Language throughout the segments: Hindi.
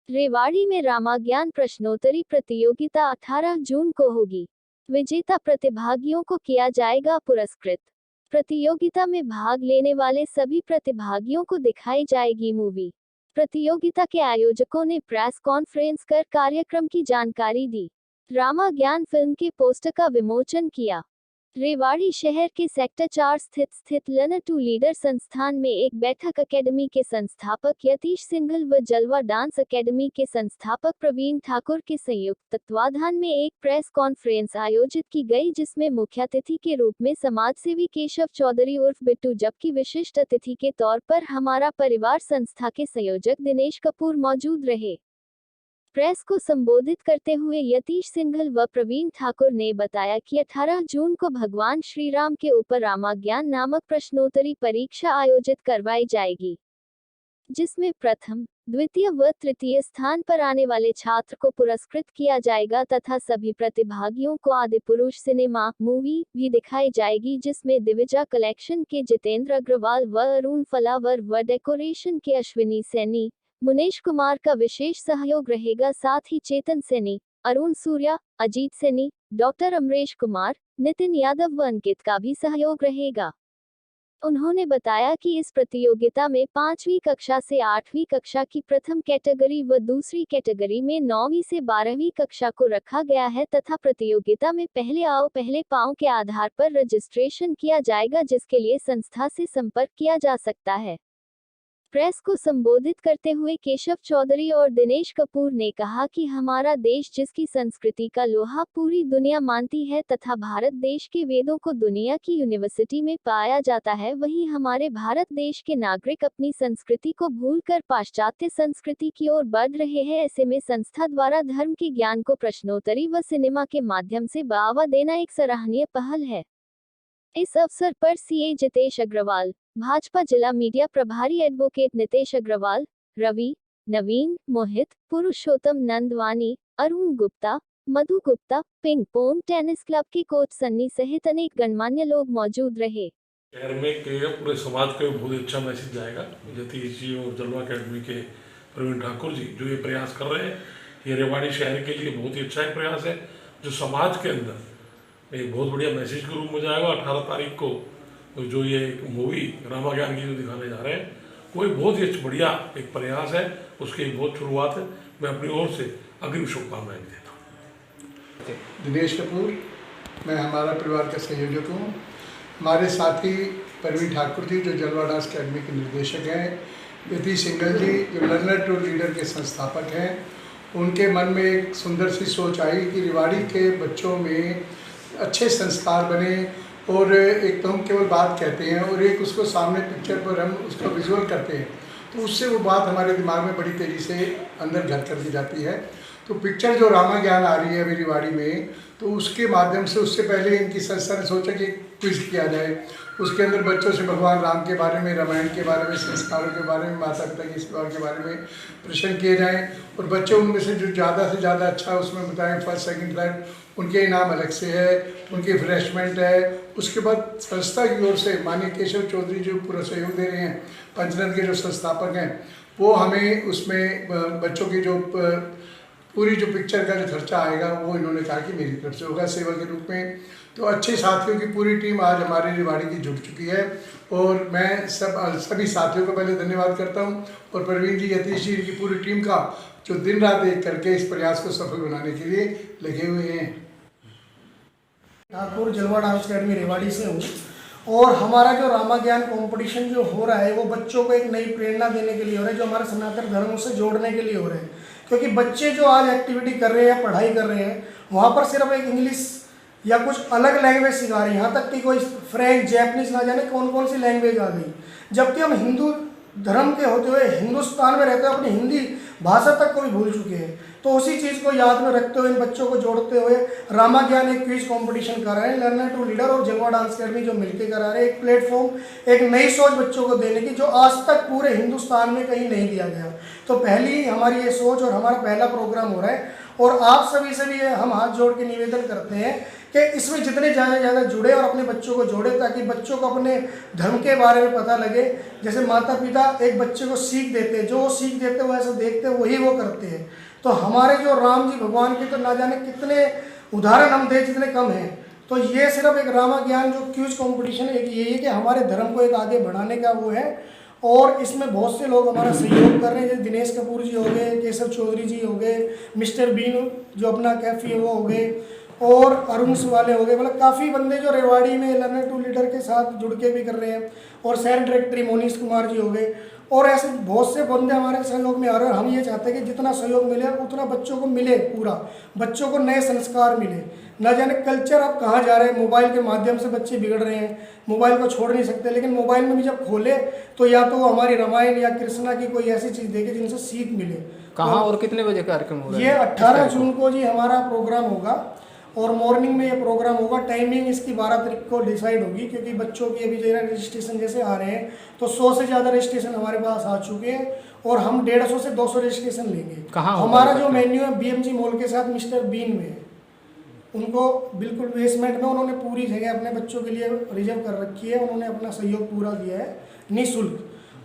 रेवाड़ी में रामाज्ञान प्रश्नोत्तरी प्रतियोगिता 18 जून को होगी। विजेता प्रतिभागियों को किया जाएगा पुरस्कृत। प्रतियोगिता में भाग लेने वाले सभी प्रतिभागियों को दिखाई जाएगी मूवी। प्रतियोगिता के आयोजकों ने प्रेस कॉन्फ्रेंस कर कार्यक्रम की जानकारी दी। रामाज्ञान फिल्म के पोस्टर का विमोचन किया। रेवाड़ी शहर के सेक्टर 4 स्थित लर्नर टू लीडर संस्थान में एक बैठक अकेडमी के संस्थापक यतीश सिंघल व जलवा डांस अकेडमी के संस्थापक प्रवीण ठाकुर के संयुक्त तत्वाधान में एक प्रेस कॉन्फ्रेंस आयोजित की गई, जिसमें मुख्य अतिथि के रूप में समाजसेवी केशव चौधरी उर्फ बिट्टू जबकि विशिष्ट अतिथि के तौर पर हमारा परिवार संस्था के संयोजक दिनेश कपूर मौजूद रहे। प्रेस को संबोधित करते हुए यतीश सिंघल व प्रवीण ठाकुर ने बताया कि 18 जून को भगवान श्री राम के ऊपर रामाज्ञान नामक प्रश्नोत्तरी परीक्षा आयोजित करवाई जाएगी, जिसमें प्रथम, द्वितीय व तृतीय स्थान पर आने वाले छात्र को पुरस्कृत किया जाएगा तथा सभी प्रतिभागियों को आदिपुरुष सिनेमा मूवी भी दिखाई जाएगी, जिसमें दिविजा कलेक्शन के जितेंद्र अग्रवाल व अरुण फलावर व डेकोरेशन के अश्विनी सैनी, मुनेश कुमार का विशेष सहयोग रहेगा। साथ ही चेतन सैनी, अरुण सूर्या, अजीत सैनी, डॉक्टर अमरेश कुमार, नितिन यादव व अंकित का भी सहयोग रहेगा। उन्होंने बताया कि इस प्रतियोगिता में 5वीं कक्षा से 8वीं कक्षा की प्रथम कैटेगरी व दूसरी कैटेगरी में 9वीं से 12वीं कक्षा को रखा गया है तथा प्रतियोगिता में पहले आओ पहले पाओ के आधार पर रजिस्ट्रेशन किया जाएगा, जिसके लिए संस्था से संपर्क किया जा सकता है। प्रेस को संबोधित करते हुए केशव चौधरी और दिनेश कपूर ने कहा कि हमारा देश जिसकी संस्कृति का लोहा पूरी दुनिया मानती है तथा भारत देश के वेदों को दुनिया की यूनिवर्सिटी में पाया जाता है, वहीं हमारे भारत देश के नागरिक अपनी संस्कृति को भूलकर पाश्चात्य संस्कृति की ओर बढ़ रहे हैं। ऐसे में संस्था द्वारा धर्म के ज्ञान को प्रश्नोत्तरी व सिनेमा के माध्यम से बढ़ावा देना एक सराहनीय पहल है। इस अवसर पर सीए जितेश अग्रवाल, भाजपा जिला मीडिया प्रभारी advocate Nitesh Agrawal, Ravi, Naveen, Mohit, Purushottam Nandwani, Arun Gupta, Madhu Gupta, ping pong tennis club के कोच सन्नी सहित अनेक गणमान्य लोग मौजूद रहे। शहर में पूरे समाज को बहुत अच्छा मैसेज जाएगा। यतीश जी और जलवा अकेडमी के प्रवीण ठाकुर जी जो ये प्रयास कर रहे हैं, ये रेवाड़ी शहर के लिए बहुत ही अच्छा एक प्रयास है, जो समाज के अंदर एक बहुत बढ़िया मैसेज के रूप में जाएगा। 18 तारीख को जो ये मूवी रामाज्ञान की जो दिखाने जा रहे हैं, वो एक बहुत ही बढ़िया एक प्रयास है, उसकी एक बहुत शुरुआत है। मैं अपनी ओर से अग्रिम शुभकामनाएं देता हूँ। दिनेश कपूर, मैं हमारा परिवार का संयोजक हूँ। हमारे साथी प्रवीण ठाकुर जी जो जलवा डांस अकेडमी के निर्देशक हैं, यतीश सिंघल जी जो लर्नर टू लीडर के संस्थापक हैं। उनके मन में एक सुंदर सी सोच आई कि रेवाड़ी के बच्चों में अच्छे संस्कार बने, और एक तो हम केवल बात कहते हैं और एक उसको सामने पिक्चर पर हम उसको विजुअल करते हैं, तो उससे वो बात हमारे दिमाग में बड़ी तेज़ी से अंदर घर कर दी जाती है। तो पिक्चर जो रामाज्ञान आ रही है अभी रेवाड़ी में, तो उसके माध्यम से उससे पहले इनकी संस्था ने सोचा कि क्विज किया जाए, उसके अंदर बच्चों से भगवान राम के बारे में, रामायण के बारे में, संस्कारों के बारे में, माता पिता की सेवा के बारे में प्रश्न किए जाएँ, और बच्चे उनमें से जो ज़्यादा से ज़्यादा अच्छा उसमें बताएं, फर्स्ट सेकंड थर्ड, उनके इनाम अलग से है, उनकी रिफ्रेशमेंट है। उसके बाद संस्था की ओर से माननीय केशव चौधरी जो पूरा सहयोग दे रहे हैं, पंचनद के जो संस्थापक हैं, वो हमें उसमें बच्चों की जो पूरी जो पिक्चर का जो खर्चा आएगा वो इन्होंने कहा कि मेरी तरफ से होगा सेवा के रूप में। तो अच्छे साथियों की पूरी टीम आज हमारी रेवाड़ी की जुट चुकी है, और मैं सभी साथियों का पहले धन्यवाद करता हूं, और प्रवीण जी, यतीश जी, इनकी पूरी टीम का जो दिन रात एक करके इस प्रयास को सफल बनाने के लिए लगे हुए हैं। ठाकुर जलवा डांस अकेडमी रेवाड़ी से हूँ, और हमारा जो रामाज्ञान कंपटीशन जो हो रहा है वो बच्चों को एक नई प्रेरणा देने के लिए हो रहा है, जो हमारे सनातन धर्म से जोड़ने के लिए हो रहे हैं। क्योंकि बच्चे जो आज एक्टिविटी कर रहे हैं, पढ़ाई कर रहे हैं, वहाँ पर सिर्फ एक इंग्लिश या कुछ अलग लैंग्वेज सिखा रहे हैं, यहाँ तक कि कोई फ्रेंच, जैपनीज ना जाने कौन कौन सी लैंग्वेज आ गई, जबकि हम हिंदू धर्म के होते हुए हिंदुस्तान में रहते हुए अपनी हिंदी भाषा तक को भी भूल चुके हैं। तो उसी चीज़ को याद में रखते हुए, इन बच्चों को जोड़ते हुए रामाज्ञान एक क्विज कंपटीशन कर रहे हैं। लर्नर टू लीडर और जलवा डांस अकेडमी जो मिलकर करा रहे हैं, एक प्लेटफॉर्म, एक नई सोच बच्चों को देने की, जो आज तक पूरे हिंदुस्तान में कहीं नहीं दिया गया। तो पहली हमारी ये सोच और हमारा पहला प्रोग्राम हो रहा है, और आप सभी से भी हम हाथ जोड़ के निवेदन करते हैं कि इसमें जितने ज़्यादा जुड़े और अपने बच्चों को जोड़े, ताकि बच्चों को अपने धर्म के बारे में पता लगे। जैसे माता पिता एक बच्चे को सीख देते हैं, जो वो सीख देते हैं वो ऐसा देखते हैं वही वो करते हैं। तो हमारे जो राम जी भगवान के तो ना जाने कितने उदाहरण हम दे जितने कम हैं। तो ये सिर्फ एक रामा ज्ञान जो क्यूज कंपटीशन एक यही है कि हमारे धर्म को एक आगे बढ़ाने का वो है। और इसमें बहुत से लोग हमारा सहयोग कर रहे हैं, जैसे दिनेश कपूर जी हो गए, केशव चौधरी जी हो गए, मिस्टर बीन जो अपना कैफी है वो हो गए, और अरुण वाले हो गए। मतलब काफ़ी बंदे जो रेवाड़ी में लर्नर टू लीडर के साथ जुड़ के भी कर रहे हैं। और शहर डायरेक्टरी मोनीश कुमार जी हो गए, और ऐसे बहुत से बंदे हमारे सहयोग में आ रहे हैं। हम ये चाहते हैं कि जितना सहयोग मिले उतना बच्चों को मिले, पूरा बच्चों को नए संस्कार मिले। न जाने कल्चर अब कहाँ जा रहे हैं, मोबाइल के माध्यम से बच्चे बिगड़ रहे हैं, मोबाइल को छोड़ नहीं सकते। लेकिन मोबाइल में भी जब खोले तो या तो वो हमारी रामायण या कृष्णा की कोई ऐसी चीज़ देखे जिनसे सीख मिले। कहाँ और कितने बजे कार्यक्रम होगा? ये 18 जून को जी हमारा प्रोग्राम होगा, और मॉर्निंग में ये प्रोग्राम होगा। टाइमिंग इसकी 12 तारीख को डिसाइड होगी, क्योंकि बच्चों की अभी जरा रजिस्ट्रेशन जैसे आ रहे हैं तो 100 से ज़्यादा रजिस्ट्रेशन हमारे पास आ चुके हैं, और हम 150 से 200 रजिस्ट्रेशन लेंगे। कहाँ हमारा जो मेन्यू है BMG मॉल के साथ मिस्टर बीन में है। उनको बिल्कुल बेसमेंट में उन्होंने पूरी जगह अपने बच्चों के लिए रिजर्व कर रखी है। उन्होंने अपना सहयोग पूरा दिया है निःशुल्क,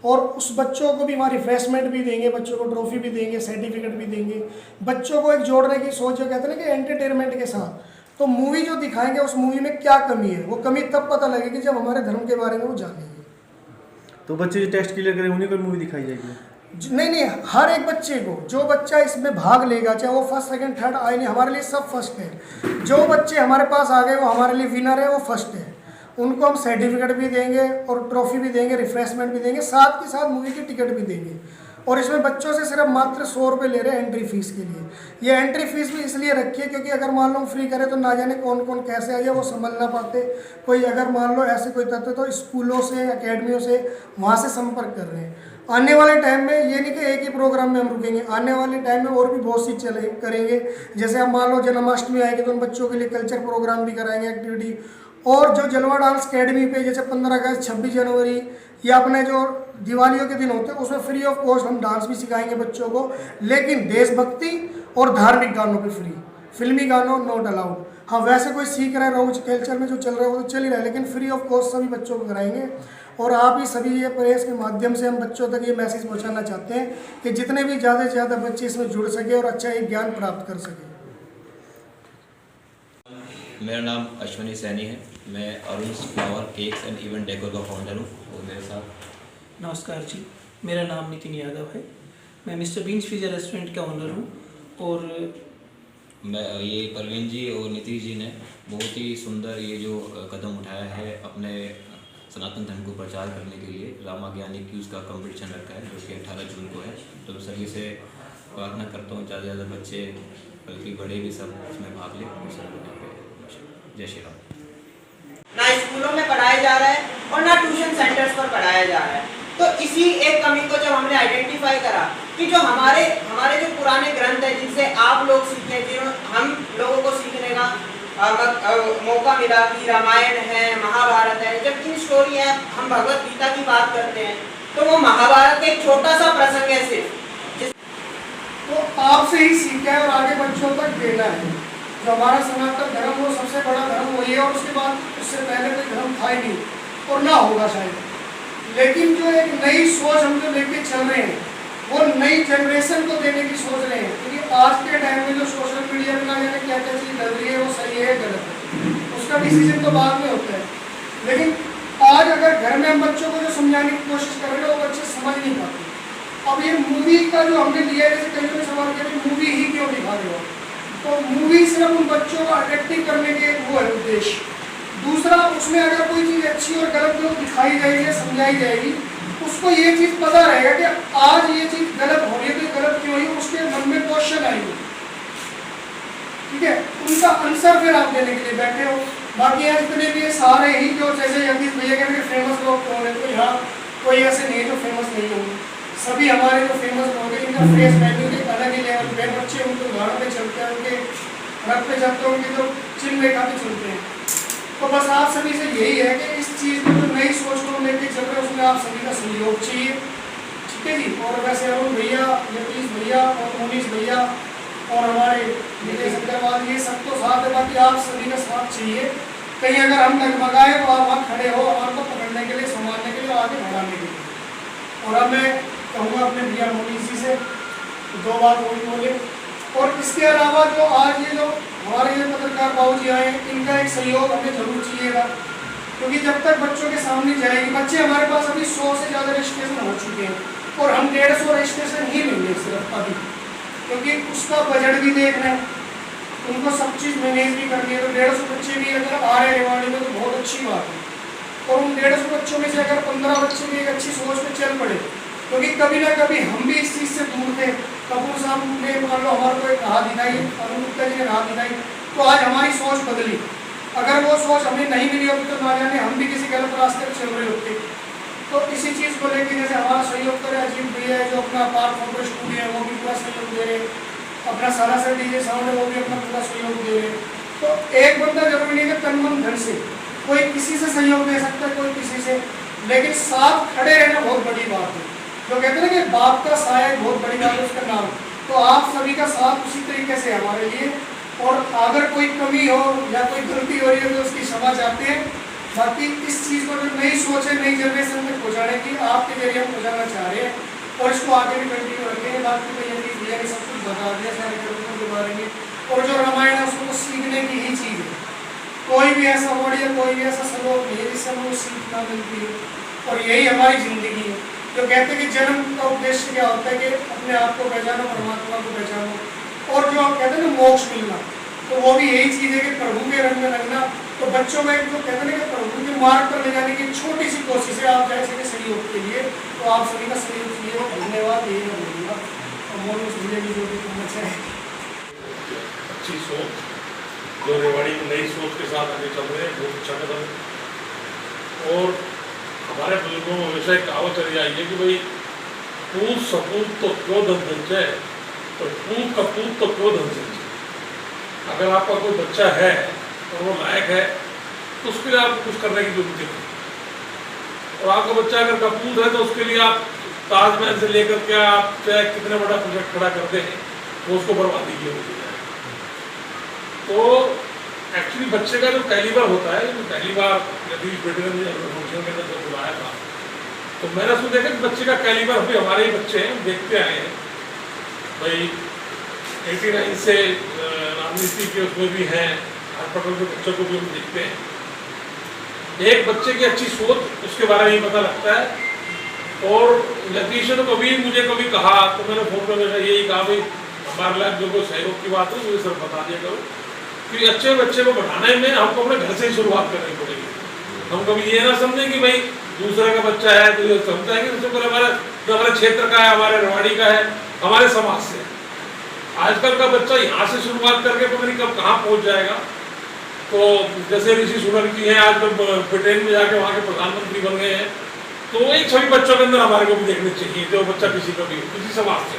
और उस बच्चों को भी हमारी रिफ्रेशमेंट भी देंगे, बच्चों को ट्रॉफी भी देंगे, सर्टिफिकेट भी देंगे। बच्चों को एक जोड़ने की सोच जो कहते हैं ना कि एंटरटेनमेंट के साथ, तो मूवी जो दिखाएंगे उस मूवी में क्या कमी है, वो कमी तब पता लगेगी जब हमारे धर्म के बारे में वो जानेंगे। तो बच्चे जो टेस्ट क्लियर करें उन्हीं को मूवी दिखाई जाएगी? नहीं, हर एक बच्चे को, जो बच्चा इसमें भाग लेगा, चाहे वो फर्स्ट सेकंड थर्ड आए नहीं, हमारे लिए सब फर्स्ट है। जो बच्चे हमारे पास आ गए वो हमारे लिए विनर है, वो फर्स्ट है। उनको हम सर्टिफिकेट भी देंगे और ट्रॉफी भी देंगे, रिफ्रेशमेंट भी देंगे, साथ के साथ मूवी की टिकट भी देंगे। और इसमें बच्चों से सिर्फ मात्र 100 रुपये ले रहे हैं एंट्री फीस के लिए। ये एंट्री फीस भी इसलिए रखी है क्योंकि अगर मान लो फ्री करे तो ना जाने कौन कौन कैसे आ जाए, वो समझ ना पाते। कोई अगर मान लो ऐसे कोई तत्व तो स्कूलों से, अकेडमियों से वहाँ से संपर्क कर रहे हैं। आने वाले टाइम में ये नहीं कि एक ही प्रोग्राम में हम रुकेंगे, आने वाले टाइम में और भी बहुत सी चले करेंगे। जैसे हम मान लो जन्माष्टमी आएगी तो उन बच्चों के लिए कल्चर प्रोग्राम भी कराएंगे, एक्टिविटी। और जो जलवा डांस अकेडमी पे जैसे 15 अगस्त, 26 जनवरी या अपने जो दिवालियों के दिन होते हैं उसमें फ्री ऑफ कॉस्ट हम डांस भी सिखाएंगे बच्चों को, लेकिन देशभक्ति और धार्मिक गानों पे फ्री, फिल्मी गानों नॉट अलाउड। हाँ, वैसे कोई सीख रहा है रोज कल्चर में जो चल रहा है वो तो चल ही रहा है, लेकिन फ्री ऑफ कॉस्ट सभी बच्चों को कराएंगे। और आप ही सभी ये प्रेस के माध्यम से हम बच्चों तक ये मैसेज पहुंचाना चाहते हैं कि जितने भी ज़्यादा से ज़्यादा बच्चे इसमें जुड़ सके और अच्छा एक ज्ञान प्राप्त कर सके। मेरा नाम अश्वनी सैनी है, मैं Arun flower cakes and event decor का फाउंडर हूँ। और मेरे साथ नमस्कार जी, मेरा नाम नितिन यादव है, मैं मिस्टर बीन्स पिज़्ज़ा रेस्टोरेंट का ओनर हूँ। और मैं ये परवीन जी और नीतीश जी ने बहुत ही सुंदर ये जो कदम उठाया है अपने सनातन धर्म को प्रचार करने के लिए, रामा ज्ञानी क्यूज का कंपटीशन रखा है जो कि 18 जून को है। तो सभी से प्रार्थना करता हूँ ज़्यादा से ज़्यादा बच्चे बल्कि बड़े भी सब इसमें भाग लें। जय श्री राम। ना स्कूलों में पढ़ाया जा रहा है और ना ट्यूशन सेंटर्स पर पढ़ाया जा रहा है। तो इसी एक कमी को जब हमने आइडेंटिफाई करा कि जो हमारे जो पुराने ग्रंथ है जिनसे आप लोग सीखे, जिन हम लोगों को सीखने का मौका मिला कि रामायण है, महाभारत है, जब इन स्टोरी है, हम भगवत गीता की बात करते हैं तो वो महाभारत का एक छोटा सा प्रसंग है सिर्फ, तो आपसे ही सीखा है और आगे बच्चों तक देना है। जो हमारा सनातन धर्म वो सबसे बड़ा धर्म वही है, और उसके बाद उससे पहले कोई धर्म था ही नहीं और ना होगा शायद। लेकिन जो एक नई सोच हम जो लेके चल रहे हैं वो नई जनरेशन को देने की सोच रहे हैं, क्योंकि आज के टाइम में जो सोशल मीडिया में ना जाने क्या क्या चीज़ डल रही है, वो सही है गलत है, उसका डिसीजन तो बाद में होता है। लेकिन आज अगर घर में हम बच्चों को जो समझाने की कोशिश कर रहे हैं वो बच्चे समझ नहीं पाते। अब ये मूवी का जो हमने लिया है, जैसे कई लोग सवाल करें मूवी ही क्यों दिखा रहे हो, तो मूवी सिर्फ उन बच्चों को अट्रैक्टिव करने के वो है उद्देश्य। दूसरा, उसमें अगर कोई चीज़ अच्छी और गलत जो दिखाई जाएगी या समझाई जाएगी, उसको ये चीज़ पता रहेगा कि आज ये चीज़ गलत हो रही है तो गलत क्यों हुई, उसके मन में क्वेश्चन आएगी। ठीक है, उनका आंसर फिर आप देने के लिए बैठे हो। बाकी यहाँ जितने भी सारे ही जो जैसे यदीश भैया कहते हैं फेमस लोग कौन है, तो यहाँ कोई ऐसे नहीं है जो फेमस नहीं होंगे। सभी हमारे जो फेमस लोग हैं इनका फेस वैल्यू एक अलग ही लेवल पे, बच्चे उनके उदाहरण पे चलते हैं, उनके रथ पे चलते हैं, उनके जो चिन्ह रेखा पे चलते हैं। तो बस आप सभी से यही है कि इस चीज़ में जो नई सोच को लेके चल रहे हैं उसमें आप सभी का सहयोग चाहिए। ठीक है जी। और वैसे अरुण भैया, नीतीश भैया और मोनीश भैया और हमारे नीतीश अग्रवाल, ये सब तो साथ है, बाकी आप सभी का साथ चाहिए। कहीं अगर हम डगमगाए तो आप वहाँ खड़े हो हमारे को पकड़ने के लिए, संभालने के लिए, आगे बढ़ाने के लिए। और अब मैं कहूँगा अपने भैया मोदी जी से 2 बात वो भी बोले। और इसके अलावा जो आज ये जो हमारे ये पत्रकार बाबू जी आए, इनका एक सहयोग हमें जरूर चाहिएगा, क्योंकि जब तक बच्चों के सामने जाएगी, बच्चे हमारे पास अभी 100 से ज़्यादा रजिस्ट्रेशन हो चुके हैं और हम 150 रजिस्ट्रेशन ही लेंगे सिर्फ अभी, क्योंकि उसका बजट भी देखना है, उनको सब चीज़ मैनेज भी करनी है। तो 150 बच्चे भी अगर आ रहे हैं रेवाड़ी में तो बहुत अच्छी बात है। और उन 150 बच्चों में से अगर 15 बच्चे भी एक अच्छी सोच में चल पड़े, क्योंकि कभी ना कभी हम भी इस चीज़ से दूर थे। कपूर साहब ने मान लो हमारे को एक राह दिखाई, अरुण गुप्ता जी ने राह दिखाई, तो आज हमारी सोच बदली। अगर वो सोच हमें नहीं मिली होती तो ना जाने हम भी किसी गलत रास्ते पर चल रहे होते। तो इसी चीज़ को लेकर जैसे हमारा सहयोग करे अजीत भैया है, जो अपना पार्क फोटो स्टूडियो है वो भी पूरा सहयोग दे रहे, अपना सारा सर डीजे साउंड है वो भी अपना पूरा सहयोग दे रहे। तो एक बंदा जरूरी नहीं है तन मन धन से, कोई किसी से सहयोग दे सकता है, कोई किसी से, लेकिन साथ खड़े रहना बहुत बड़ी बात है। जो कहते हैं ना कि बाप का साया बहुत बड़ी बात है, उसका नाम। तो आप सभी का साथ उसी तरीके से हमारे लिए, और अगर कोई कमी हो या कोई गलती हो रही है तो उसकी क्षमा चाहते हैं। बाकी इस चीज़ को जो नई सोच है नई जनरेशन तक पहुँचाने की आपके जरिए हम पहुँचाना चाह रहे हैं, और इसको आगे भी कंटिन्यू रखेंगे। बाकी तो यदि भैया ने सब कुछ बता दिया सारे ग्रंथों के बारे में, और जो रामायण है उसको तो सीखने की ही चीज़ है। कोई भी ऐसा वर्ड या कोई भी ऐसा श्लोक नहीं है जिससे हमें सीखना मिलती है, और यही हमारी ज़िंदगी है। जो कहते हैं कि जन्म का उद्देश्य क्या होता है कि अपने आप को पहचानो, परमात्मा को पहचानो, और जो कहते हैं ना मोक्ष मिलना, तो वो भी यही चीज़ है कि प्रभु के रंग में रंगना। तो बच्चों में जो कहते हैं कि प्रभु के मार्ग पर ले जाने की छोटी सी कोशिश है आप जैसे कि सहयोग के लिए, तो आप सभी का सहयोग चाहिए। धन्यवाद, यही मैं बोलूँगा। और मोनू सुनिए भी जो भी कहना चाहे। अच्छी सोच जो रेवाड़ी में नई सोच के साथ आगे चल रहे हैं, बहुत अच्छा कदम है। और हमारे बुजुर्गों में हमेशा एक कहावत चली आई है कि भाई पूत सपूत तो क्यों धन संचय, तो पूत का पूत तो क्यों धन संचय। अगर आपका कोई बच्चा है और वो लायक है तो उसके लिए आपको कुछ करने की जरूरत नहीं। और आपका बच्चा अगर कपूत है तो उसके लिए आप ताजमहल से लेकर के आप चाहे कितने बड़ा प्रोजेक्ट खड़ा कर दें वो उसको बर्बादी की होती है। तो एक्चुअली बच्चे का जो कैलिबर होता है, जो पहली बार यदि फंक्शन के अंदर जब बुलाया था तो मैंने उसको देखा कि बच्चे का कैलिबर अभी हमारे ही बच्चे हैं, देखते आए हैं भाई 89 से राजनीति के उसमें भी हैं, हास्पिटल के बच्चों को भी हम देखते हैं। एक बच्चे की अच्छी सोच उसके बारे में पता लगता है। और लतीश ने कभी मुझे कभी कहा तो मैंने फोन पर हमेशा यही कहा भाई हमारे लिए जो कोई सहयोग की बात है मुझे सर बता दिया करो कि अच्छे बच्चे को बढ़ाने में हमको अपने घर से ही शुरुआत करनी पड़ेगी। हम कभी ये ना समझें कि भाई दूसरे का बच्चा है तो ये समझता है कि सबसे पहले हमारे क्षेत्र का है, हमारे रेवाड़ी का है, हमारे समाज से। आजकल का बच्चा यहाँ से शुरुआत करके पता नहीं कब कहाँ पहुँच जाएगा। तो जैसे ऋषि सुनक जी हैं आजकल ब्रिटेन में जाके वहाँ के प्रधानमंत्री बन गए हैं, तो वही सभी बच्चों के अंदर हमारे को भी देखने चाहिए जो बच्चा किसी का भी किसी समाज से।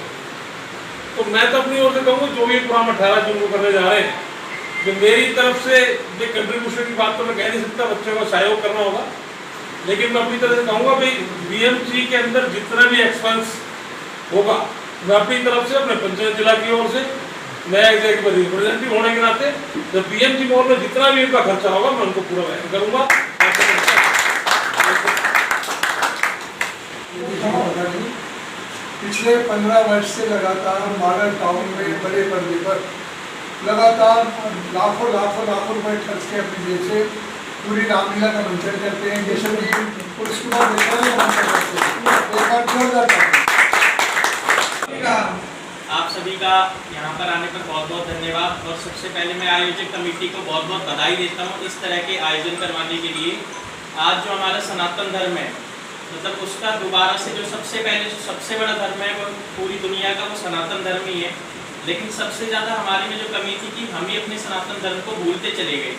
तो मैं तो अपनी ओर से कहूँगा जो भी प्रोग्राम 18 जून को करने जा रहे हैं, जो मेरी तरफ से ये कंट्रीब्यूशन की बात तो मैं कह नहीं सकता, बच्चों को सहयोग करना होगा, लेकिन मैं अपनी तरफ से कहूँगा भाई बीएमसी के अंदर जितना भी एक्सपेंस होगा मैं अपनी तरफ से अपने पंचायत जिला की ओर से मैं एक रिप्रेजेंटेटिव होने के नाते जब बीएमसी मॉल में जितना भी उनका खर्चा होगा मैं उनको पूरा वहन करूँगा। पिछले 15 वर्ष से लगातार मॉडल टाउन में बड़े पर्दे पर लगातार लाखों लाखों लाखों रुपए खर्च के अपनी जेब से पूरी रामलीला का मंचन करते हैं, जैसे कि और उसके बाद आप सभी का यहाँ पर आने पर बहुत बहुत धन्यवाद। और सबसे पहले मैं आयोजक कमेटी को बहुत बहुत बधाई देता हूँ इस तरह के आयोजन करवाने के लिए। आज जो हमारा सनातन धर्म है, मतलब उसका दोबारा से जो सबसे पहले जो सबसे बड़ा धर्म है वो पूरी दुनिया का वो सनातन धर्म ही है। लेकिन सबसे ज़्यादा हमारे में जो कमी थी कि हम ही अपने सनातन धर्म को भूलते चले गए।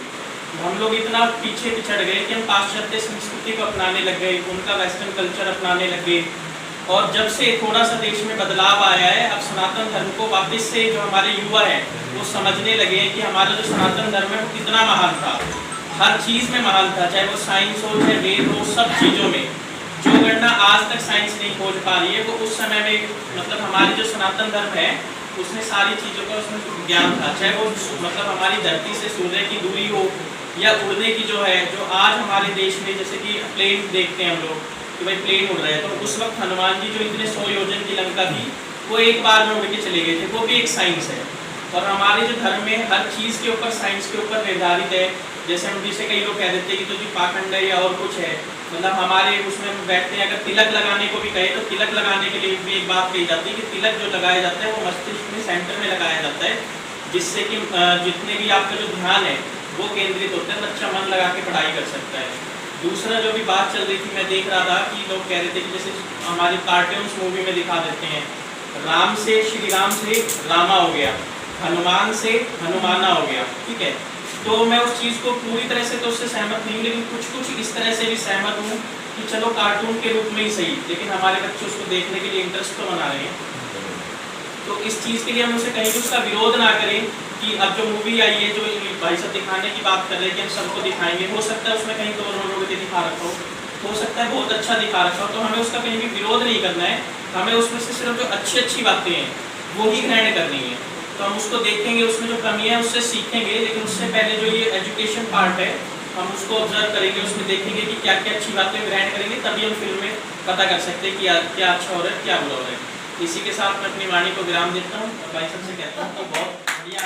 हम लोग इतना पीछे पिछड़ गए कि हम पाश्चात्य संस्कृति को अपनाने लग गए, उनका वेस्टर्न कल्चर अपनाने लग गए। और जब से थोड़ा सा देश में बदलाव आया है, अब सनातन धर्म को वापस से जो हमारे युवा हैं वो समझने लगे हैं कि हमारा जो सनातन धर्म है वो कितना महान था, हर चीज़ में महान था, चाहे वो साइंस हो चाहे वेद हो, सब चीज़ों में जो गणना आज तक साइंस नहीं खोज पा रही है वो उस समय में मतलब हमारे जो सनातन धर्म है उसमें सारी चीज़ों का उसमें ज्ञान था, चाहे वो मतलब हमारी धरती से सूर्य की दूरी हो या उड़ने की जो है, जो आज हमारे देश में जैसे कि प्लेन देखते हैं हम लोग कि भाई प्लेन उड़ रहे हैं, तो उस वक्त हनुमान जी जो इतने 100 योजन की लंका थी वो एक बार में उड़ के चले गए थे, वो भी एक साइंस है। और हमारे जो धर्म में हर चीज़ के ऊपर साइंस के ऊपर निर्धारित है, जैसे हम जिसे कई लोग कह देते हैं कि तो जी पाखंड है या और कुछ है, मतलब हमारे उसमें बैठते हैं, अगर तिलक लगाने को भी कहे तो तिलक लगाने के लिए भी एक बात कही जाती है कि तिलक जो लगाया जाता है वो मस्तिष्क में सेंटर में लगाया जाता है, जिससे कि जितने भी आपका जो ध्यान है वो केंद्रित होता है, बच्चा मन लगा के पढ़ाई कर सकता है। दूसरा जो भी बात चल रही थी, मैं देख रहा था कि लोग कह रहे थे कि जैसे हमारी कार्टून्स मूवी में दिखा देते हैं, राम से श्री राम से रामा हो गया, हनुमान से हनुमाना हो गया, ठीक है। तो मैं उस चीज़ को पूरी तरह से तो उससे सहमत नहीं, लेकिन कुछ कुछ इस तरह से भी सहमत हूँ कि चलो कार्टून के रूप में ही सही, लेकिन हमारे बच्चे उसको देखने के लिए इंटरेस्ट तो बना रहे हैं। तो इस चीज़ के लिए हम उसे कहीं भी उसका विरोध ना करें कि अब जो मूवी आई है, जो भाई साहब दिखाने की बात कर रहे हैं कि हम सबको दिखाएंगे, हो सकता है उसमें कहीं तो के दिखा रखा हो सकता है बहुत अच्छा दिखा रखा हो, तो हमें उसका कहीं भी विरोध नहीं करना है, हमें उसमें से सिर्फ जो अच्छी अच्छी बातें हैं वो ही ग्रहण करनी है। तो हम उसको देखेंगे, उसमें जो कमी है उससे सीखेंगे, लेकिन उससे पहले जो ये एजुकेशन पार्ट है हम उसको ऑब्जर्व करेंगे, उसमें देखेंगे कि क्या क्या अच्छी बातें ग्रहण करेंगे, तभी हम फिल्म में पता कर सकते हैं कि क्या अच्छा हो रहा है क्या बुरा हो रहा है। इसी के साथ मैं अपनी वाणी को विराम देता हूँ और भाई सबसे कहता हूँ कि बहुत बढ़िया